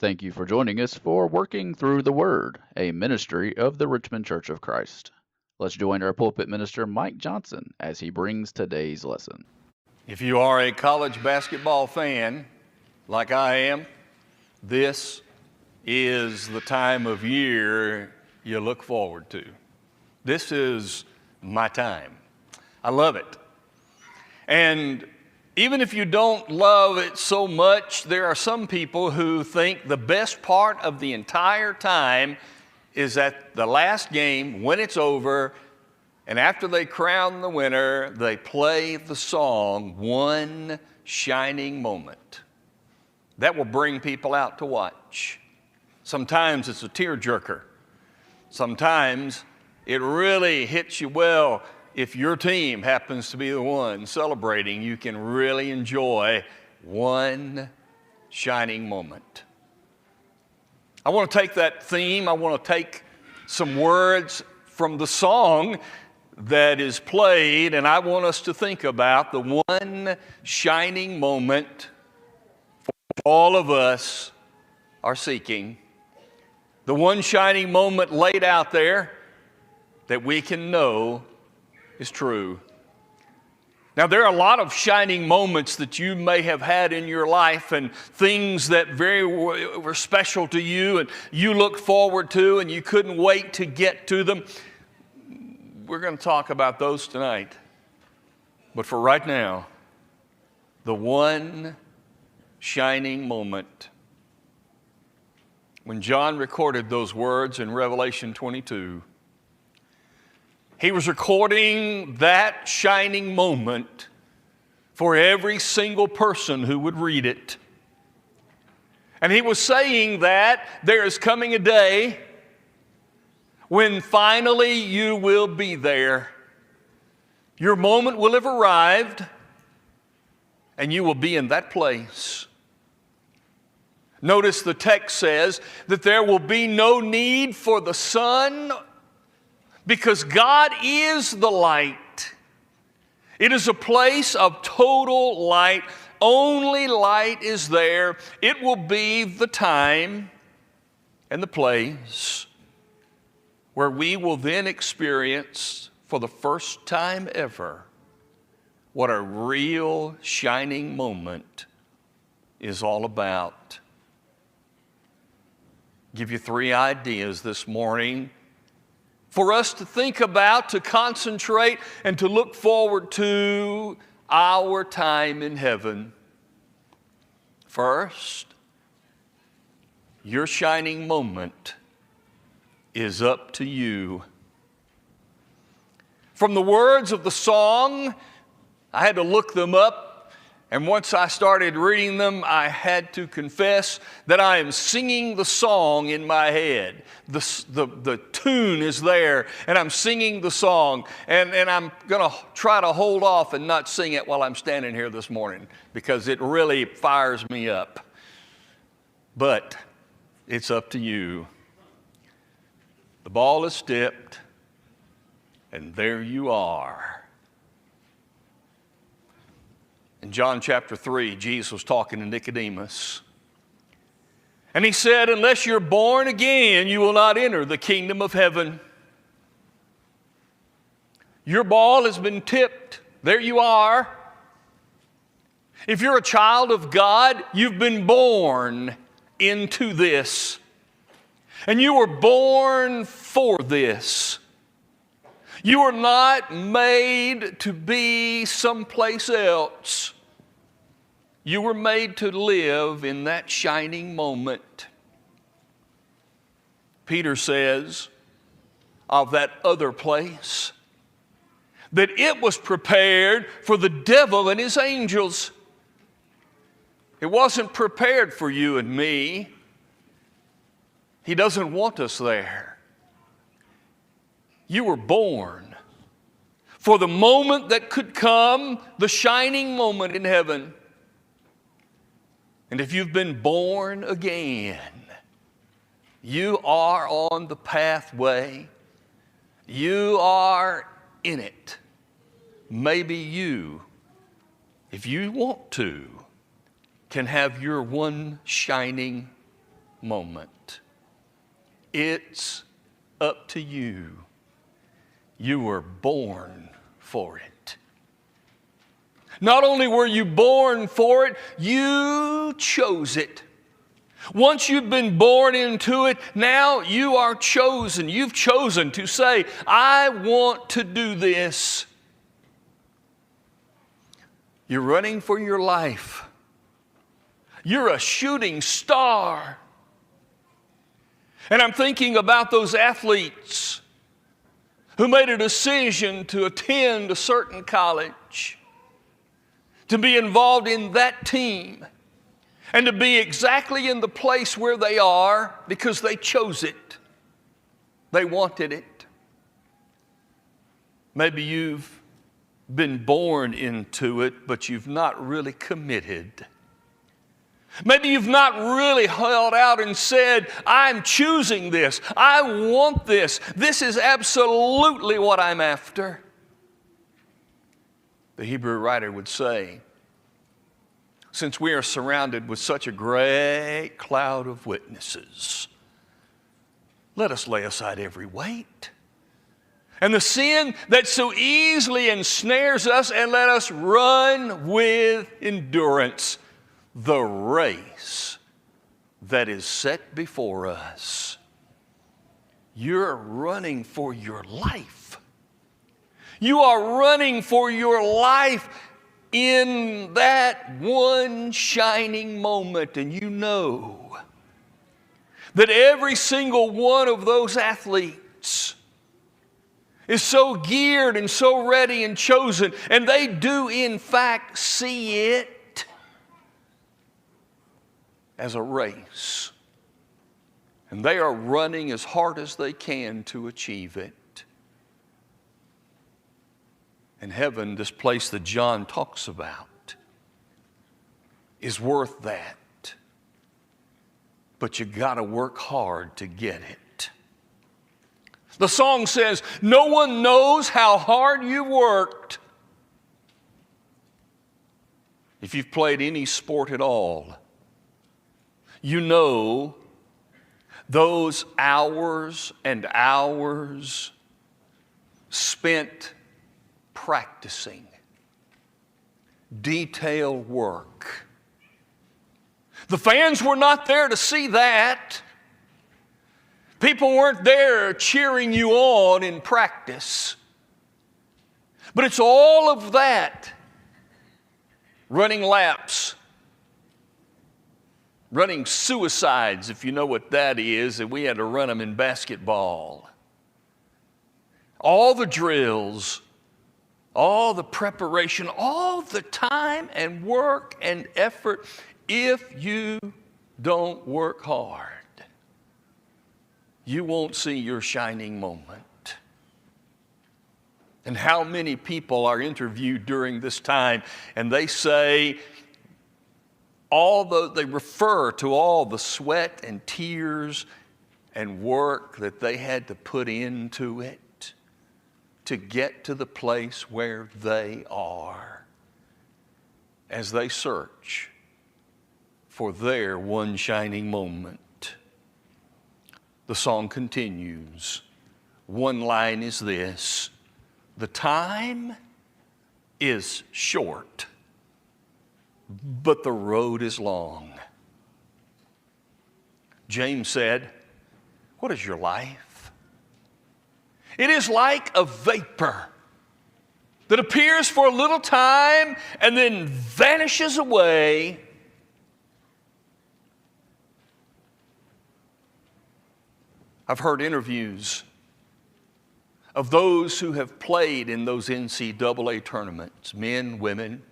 Thank you for joining us for Working Through the Word, a ministry of the Richmond Church of Christ. Let's join our pulpit minister, Mike Johnson, as he brings today's lesson. If you are a college basketball fan, like I am, this is the time of year you look forward to. This is my time. I love it. And even if you don't love it so much, there are some people who think the best part of the entire time is at the last game when it's over, and after they crown the winner, they play the song, One Shining Moment. That will bring people out to watch. Sometimes it's a tearjerker. Sometimes it really hits you well. If your team happens to be the one celebrating, you can really enjoy one shining moment. I want to take that theme, I want to take some words from the song that is played, and I want us to think about the one shining moment all of us are seeking, the one shining moment laid out there that we can know is true. Now, there are a lot of shining moments that you may have had in your life and things that were special to you and you look forward to and you couldn't wait to get to them. We're going to talk about those tonight. But for right now, the one shining moment. When John recorded those words in Revelation 22, he was recording that shining moment for every single person who would read it. And he was saying that there is coming a day when finally you will be there. Your moment will have arrived, and you will be in that place. Notice the text says that there will be no need for the sun because God is the light. It is a place of total light. Only light is there. It will be the time and the place where we will then experience for the first time ever what a real shining moment is all about. Give you 3 ideas this morning for us to think about, to concentrate, and to look forward to our time in heaven. First, your shining moment is up to you. From the words of the song, I had to look them up. And once I started reading them, I had to confess that I am singing the song in my head. The tune is there, and I'm singing the song. And I'm going to try to hold off and not sing it while I'm standing here this morning because it really fires me up. But it's up to you. The ball is tipped, and there you are. In John chapter 3, Jesus was talking to Nicodemus. And he said, unless you're born again, you will not enter the kingdom of heaven. Your ball has been tipped. There you are. If you're a child of God, you've been born into this. And you were born for this. You are not made to be someplace else. You were made to live in that shining moment. Peter says of that other place that it was prepared for the devil and his angels. It wasn't prepared for you and me. He doesn't want us there. You were born for the moment that could come, the shining moment in heaven. And if you've been born again, you are on the pathway. You are in it. Maybe you, if you want to, can have your one shining moment. It's up to you. You were born for it. Not only were you born for it, you chose it. Once you've been born into it, now you are chosen. You've chosen to say, I want to do this. You're running for your life. You're a shooting star. And I'm thinking about those athletes who made a decision to attend a certain college, to be involved in that team, and to be exactly in the place where they are because they chose it. They wanted it. Maybe you've been born into it, but you've not really committed. Maybe you've not really held out and said, I'm choosing this. I want this. This is absolutely what I'm after. The Hebrew writer would say, since we are surrounded with such a great cloud of witnesses, let us lay aside every weight and the sin that so easily ensnares us, and let us run with endurance the race that is set before us. You're running for your life. You are running for your life in that one shining moment, and you know that every single one of those athletes is so geared and so ready and chosen, and they do in fact see it as a race. And they are running as hard as they can to achieve it. And heaven, this place that John talks about, is worth that. But you got to work hard to get it. The song says, no one knows how hard you worked. If you've played any sport at all, you know those hours and hours spent practicing, detailed work. The fans were not there to see that. People weren't there cheering you on in practice. But it's all of that, running laps, running suicides, if you know what that is, and we had to run them in basketball. All the drills, all the preparation, all the time and work and effort. If you don't work hard, you won't see your shining moment. And how many people are interviewed during this time, and they say, they refer to all the sweat and tears and work that they had to put into it to get to the place where they are as they search for their one shining moment. The song continues. One line is this: the time is short, but the road is long. James said, what is your life? It is like a vapor that appears for a little time and then vanishes away. I've heard interviews of those who have played in those NCAA tournaments, men, women.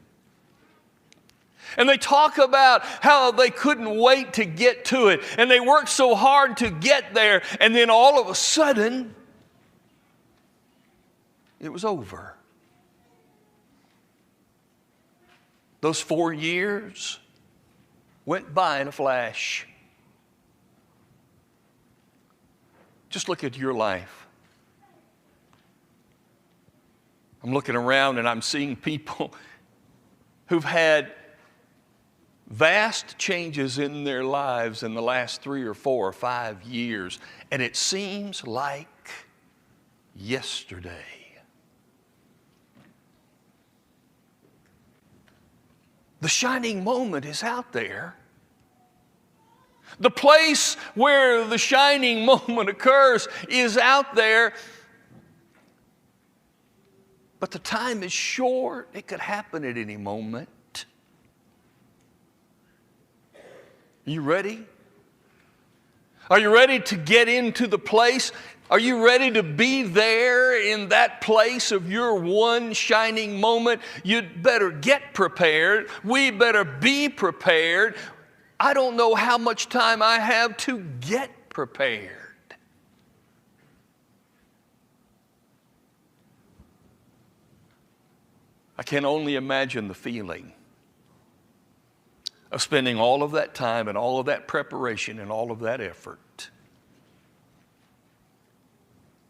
And they talk about how they couldn't wait to get to it. And they worked so hard to get there. And then all of a sudden, it was over. Those 4 years went by in a flash. Just look at your life. I'm looking around and I'm seeing people who've had vast changes in their lives in the last 3 or 4 or 5 years, and it seems like yesterday. The shining moment is out there. The place where the shining moment occurs is out there, but the time is short. It could happen at any moment. Are you ready? Are you ready to get into the place? Are you ready to be there in that place of your one shining moment? You'd better get prepared. We better be prepared. I don't know how much time I have to get prepared. I can only imagine the feeling of spending all of that time and all of that preparation and all of that effort.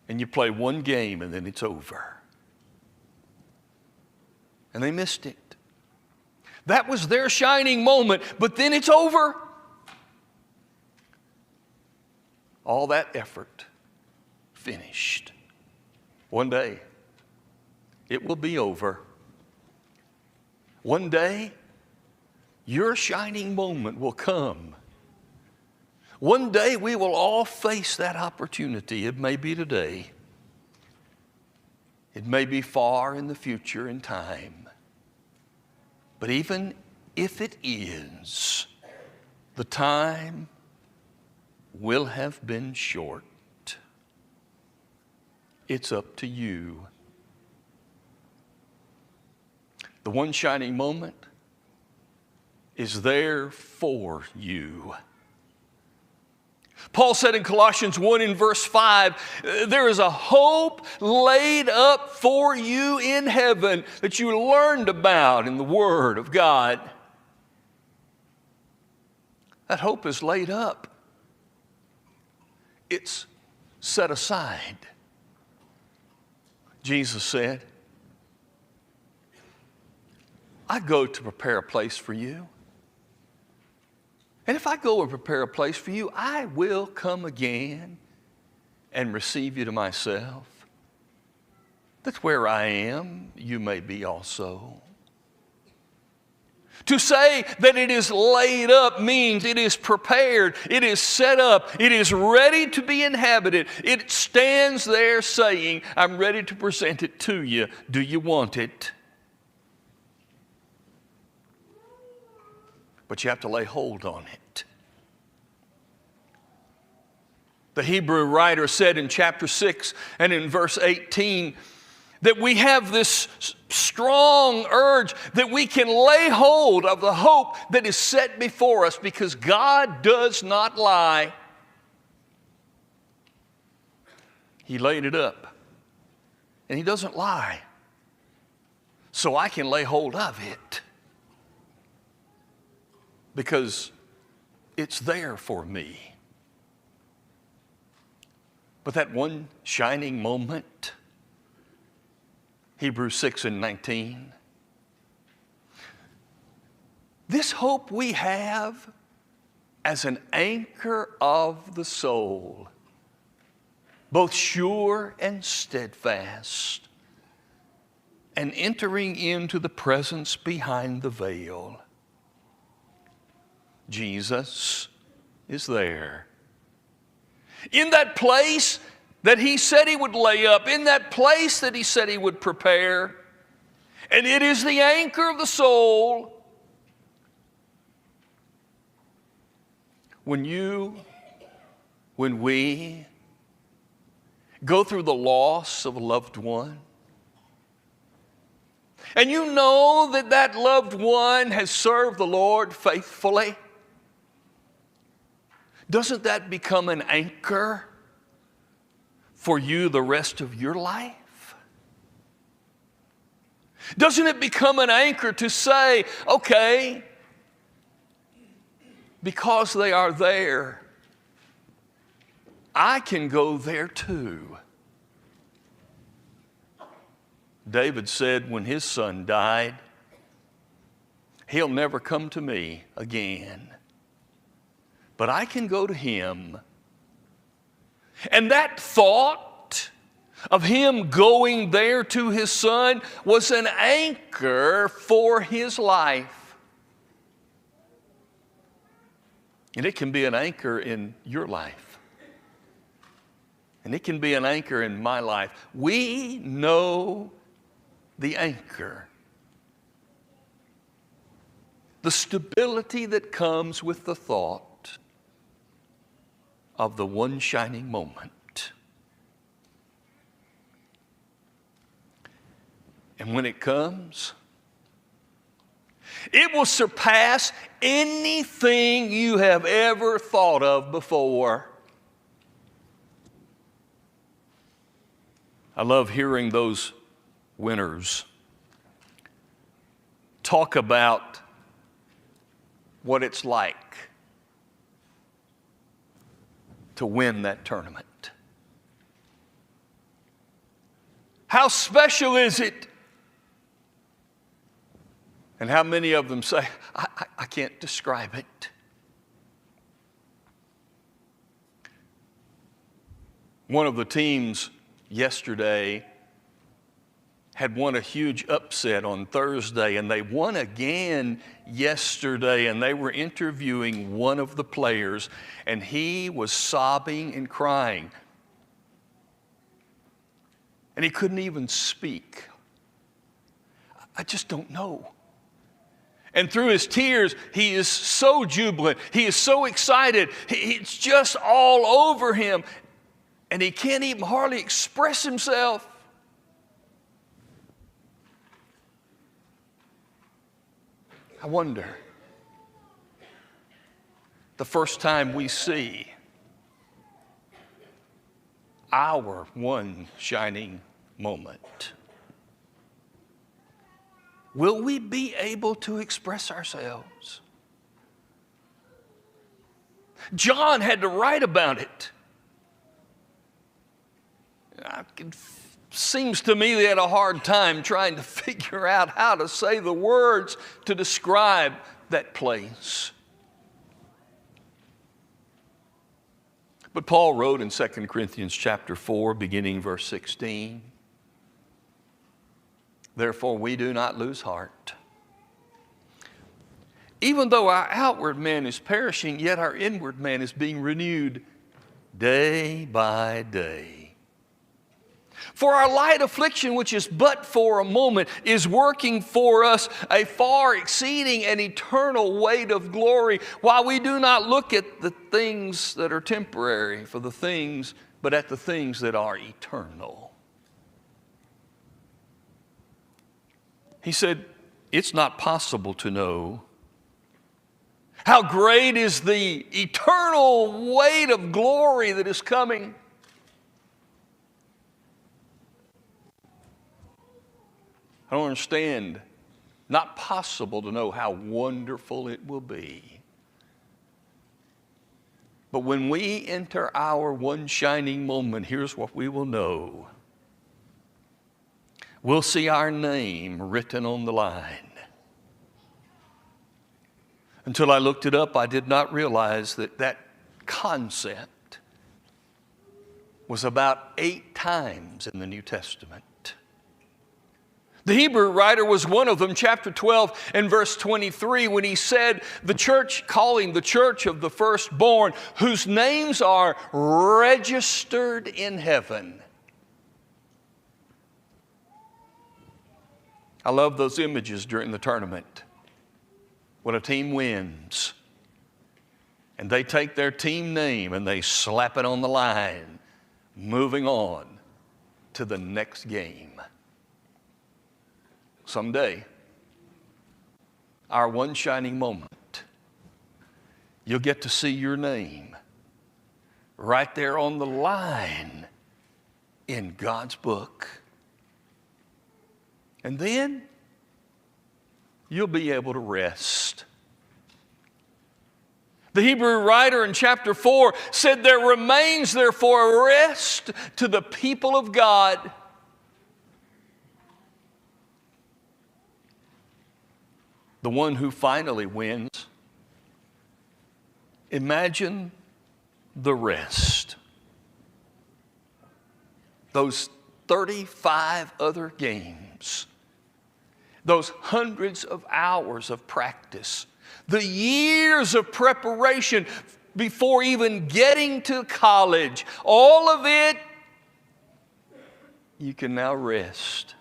And you play one game and then it's over. And they missed it. That was their shining moment, but then it's over. All that effort finished. One day, it will be over. One day, your shining moment will come. One day, we will all face that opportunity. It may be today. It may be far in the future in time. But even if it is, the time will have been short. It's up to you. The one shining moment is there for you. Paul said in Colossians 1 in verse 5, there is a hope laid up for you in heaven that you learned about in the Word of God. That hope is laid up. It's set aside. Jesus said, I go to prepare a place for you. And if I go and prepare a place for you, I will come again and receive you to myself, that where I am, you may be also. To say that it is laid up means it is prepared, it is set up, it is ready to be inhabited. It stands there saying, I'm ready to present it to you. Do you want it? But you have to lay hold on it. The Hebrew writer said in chapter 6 and in verse 18 that we have this strong urge that we can lay hold of the hope that is set before us because God does not lie. He laid it up and He doesn't lie. So I can lay hold of it. Because it's there for me. But that one shining moment, Hebrews 6 and 19, this hope we have as an anchor of the soul, both sure and steadfast, and entering into the presence behind the veil. Jesus is there. In that place that He said He would lay up, in that place that He said He would prepare, and it is the anchor of the soul. When we go through the loss of a loved one, and you know that that loved one has served the Lord faithfully, doesn't that become an anchor for you the rest of your life? Doesn't it become an anchor to say, okay, because they are there, I can go there too. David said when his son died, He'll never come to me again. But I can go to him. And that thought of him going there to his son was an anchor for his life. And it can be an anchor in your life. And it can be an anchor in my life. We know the anchor. The stability that comes with the thought of the one shining moment. And when it comes, it will surpass anything you have ever thought of before. I love hearing those winners talk about what it's like to win that tournament. How special is it? And how many of them say, I can't describe it. One of the teams yesterday had won a huge upset on Thursday, and they won again yesterday, and they were interviewing one of the players, and he was sobbing and crying. And he couldn't even speak. I just don't know. And through his tears, he is so jubilant. He is so excited. It's just all over him. And he can't even hardly express himself. I wonder, the first time we see our one shining moment, will we be able to express ourselves? John had to write about it. It seems to me they had a hard time trying to figure out how to say the words to describe that place. But Paul wrote in 2 Corinthians chapter 4, beginning verse 16, "Therefore we do not lose heart. Even though our outward man is perishing, yet our inward man is being renewed day by day. For our light affliction, which is but for a moment, is working for us a far exceeding and eternal weight of glory, while we do not look at the things that are temporary but at the things that are eternal." He said, it's not possible to know how great is the eternal weight of glory that is coming. I don't understand. Not possible to know how wonderful it will be. But when we enter our one shining moment, here's what we will know. We'll see our name written on the line. Until I looked it up, I did not realize that concept was about 8 times in the New Testament. The Hebrew writer was one of them, chapter 12 and verse 23, when he said, the church, calling the church of the firstborn, whose names are registered in heaven. I love those images during the tournament. When a team wins, and they take their team name and they slap it on the line, moving on to the next game. Someday, our one shining moment, you'll get to see your name right there on the line in God's book. And then you'll be able to rest. The Hebrew writer in chapter 4 said, there remains therefore a rest to the people of God. the one who finally wins. Imagine the rest. Those 35 other games, those hundreds of hours of practice, the years of preparation before even getting to college, all of it, you can now rest.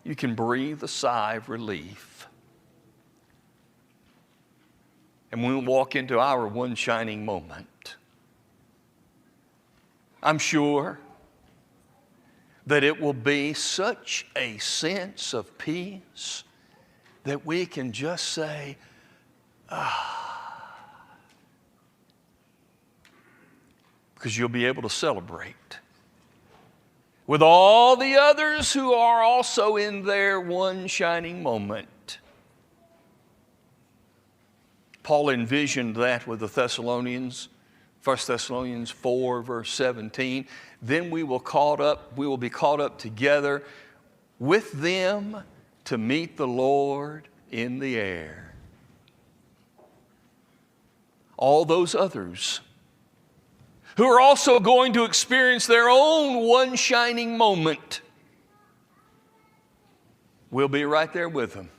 You can breathe a sigh of relief. And when we walk into our one shining moment, I'm sure that it will be such a sense of peace that we can just say, because you'll be able to celebrate with all the others who are also in their one shining moment. Paul envisioned that with the Thessalonians, 1 Thessalonians 4, verse 17. Then we will be caught up together with them to meet the Lord in the air. All those others who are also going to experience their own one shining moment, we'll be right there with them.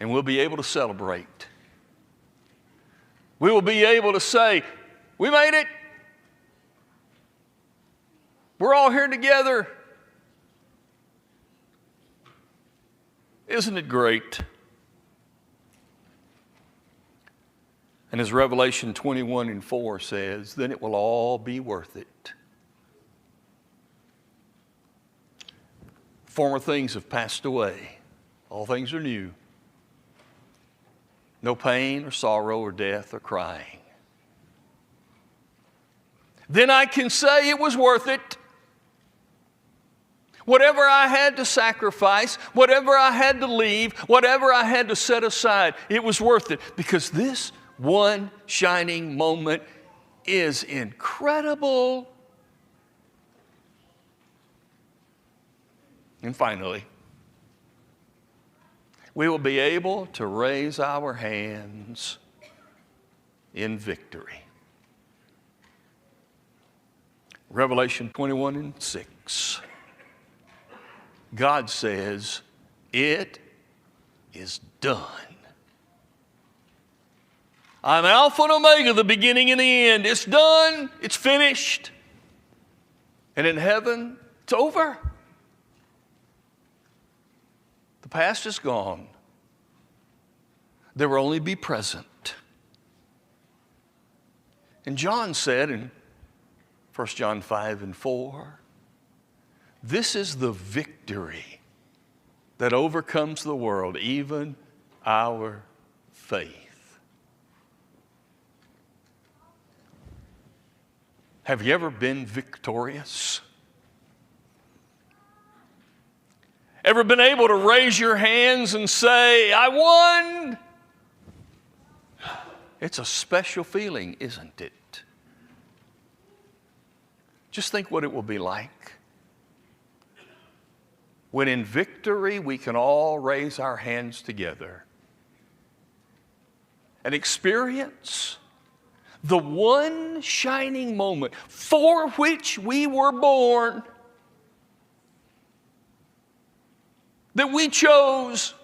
And we'll be able to celebrate. We will be able to say, we made it. We're all here together. Isn't it great? And as Revelation 21:4 says, then it will all be worth it. Former things have passed away. All things are new. No pain or sorrow or death or crying. Then I can say it was worth it. Whatever I had to sacrifice, whatever I had to leave, whatever I had to set aside, it was worth it, because this one shining moment is incredible. And finally, we will be able to raise our hands in victory. Revelation 21:6. God says, it is done. I'm Alpha and Omega, the beginning and the end. It's done. It's finished. And in heaven, it's over. The past is gone. There will only be present. And John said in 1 John 5:4, this is the victory that overcomes the world, even our faith. Have you ever been victorious? Ever been able to raise your hands and say, I won? It's a special feeling, isn't it? Just think what it will be like when in victory we can all raise our hands together and experience the one shining moment for which we were born, that we chose,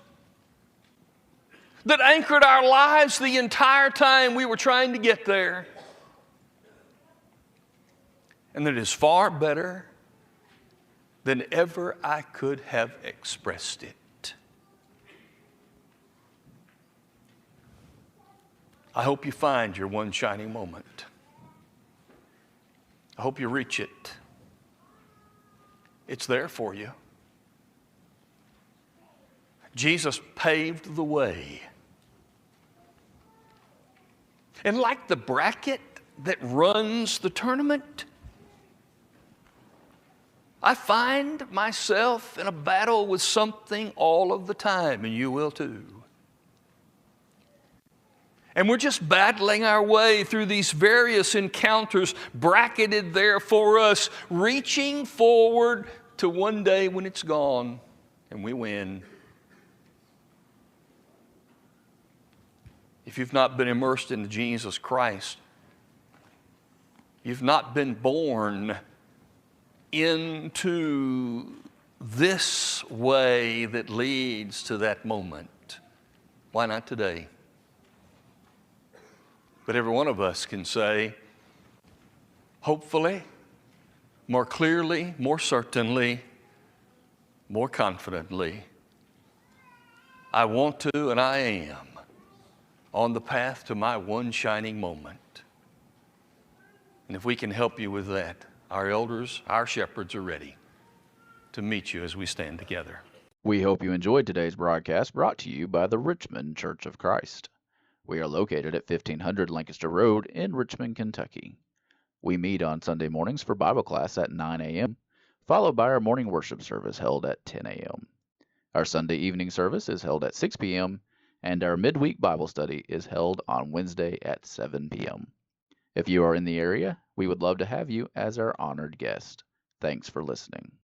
that anchored our lives the entire time we were trying to get there, and that is far better than ever I could have expressed it. I hope you find your one shining moment. I hope you reach it. It's there for you. Jesus paved the way. And like the bracket that runs the tournament, I find myself in a battle with something all of the time, and you will too. And we're just battling our way through these various encounters bracketed there for us, reaching forward to one day when it's gone and we win. if you've not been immersed into Jesus Christ, you've not been born into this way that leads to that moment, why not today? But every one of us can say, hopefully, more clearly, more certainly, more confidently, I want to and I am on the path to my one shining moment. And if we can help you with that, our elders, our shepherds are ready to meet you as we stand together. We hope you enjoyed today's broadcast brought to you by the Richmond Church of Christ. We are located at 1500 Lancaster Road in Richmond, Kentucky. We meet on Sunday mornings for Bible class at 9 a.m., followed by our morning worship service held at 10 a.m. Our Sunday evening service is held at 6 p.m., and our midweek Bible study is held on Wednesday at 7 p.m. If you are in the area, we would love to have you as our honored guest. Thanks for listening.